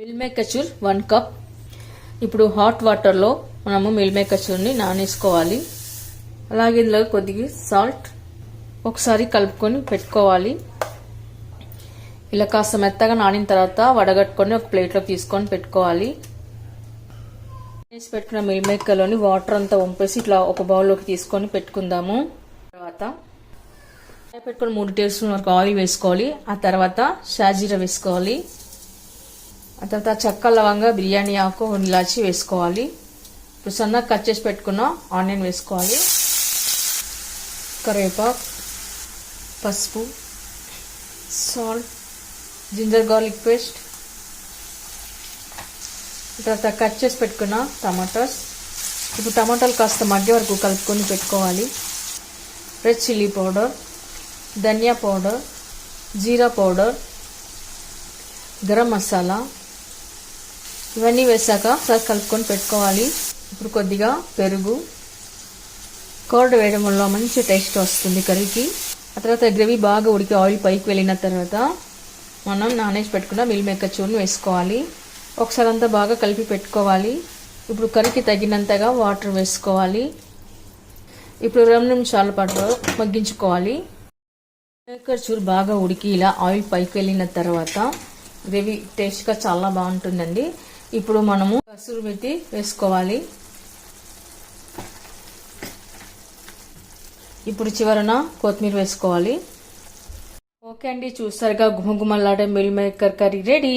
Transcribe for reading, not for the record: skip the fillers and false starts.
Mill Maker చూర్ 1 cup. ఇప్పుడు hot వాటర్లో మనము మిల్ మేకర్ చూర్ని నానేసుకోవాలి. అలాగే ఇందులో కొద్దిగా సాల్ట్ ఒకసారి కలుపుకొని పెట్టుకోవాలి. ఇలా కాస్త మెత్తగా నానిన తర్వాత వడగట్టుకొని ఒక ప్లేట్లోకి తీసుకొని పెట్టుకోవాలి. పెట్టుకున్న మిల్ మేకర్లోని వాటర్ అంతా వంపేసి ఇట్లా ఒక బౌల్లోకి తీసుకొని పెట్టుకుందాము. తర్వాత పెట్టుకొని 3 టేబుల్ స్పూన్ వరకు ఆయిల్ వేసుకోవాలి. ఆ తర్వాత షాజీరా వేసుకోవాలి. ఆ తర్వాత చెక్క, లవంగ, బిర్యానీ ఆకు, ఇలాచి వేసుకోవాలి. ఇప్పుడు సన్నగా కట్ చేసి పెట్టుకున్న ఆనియన్ వేసుకోవాలి. కరివేపాకు, పసుపు, సాల్ట్, జింజర్ గార్లిక్ పేస్ట్, తర్వాత కట్ చేసి పెట్టుకున్న టమాటాస్. ఇప్పుడు టమాటాలు కాస్త మగ్గే వరకు కలుపుకొని పెట్టుకోవాలి. రెడ్ చిల్లీ పౌడర్, ధనియా పౌడర్, జీరా పౌడర్, గరం మసాలా ఇవన్నీ వేసాక ఒకసారి కలుపుకొని పెట్టుకోవాలి. ఇప్పుడు కొద్దిగా పెరుగు, కర్డ్ వేయడం వల్ల మంచి టేస్ట్ వస్తుంది కర్రీకి. ఆ తర్వాత గ్రేవీ బాగా ఉడికి ఆయిల్ పైకి వెళ్ళిన తర్వాత మనం నానేసి పెట్టుకున్న మిల్ మేకర్ చూర్ని వేసుకోవాలి. ఒకసారి అంతా బాగా కలిపి పెట్టుకోవాలి. ఇప్పుడు కర్రీకి తగినంతగా వాటర్ వేసుకోవాలి. ఇప్పుడు 2 నిమిషాల పాటు మగ్గించుకోవాలి. మేకర్ చూర్ బాగా ఉడికి ఇలా ఆయిల్ పైకి వెళ్ళిన తర్వాత గ్రేవీ టేస్ట్గా చాలా బాగుంటుందండి. ఇప్పుడు మనము కసూరి మెతి వేసుకోవాలి. ఇప్పుడు చివరన కొత్తిమీర వేసుకోవాలి. ఓకే అండి, చూసారుగా గుమగుమలాడే మిల్ మేకర్ కర్రీ రెడీ.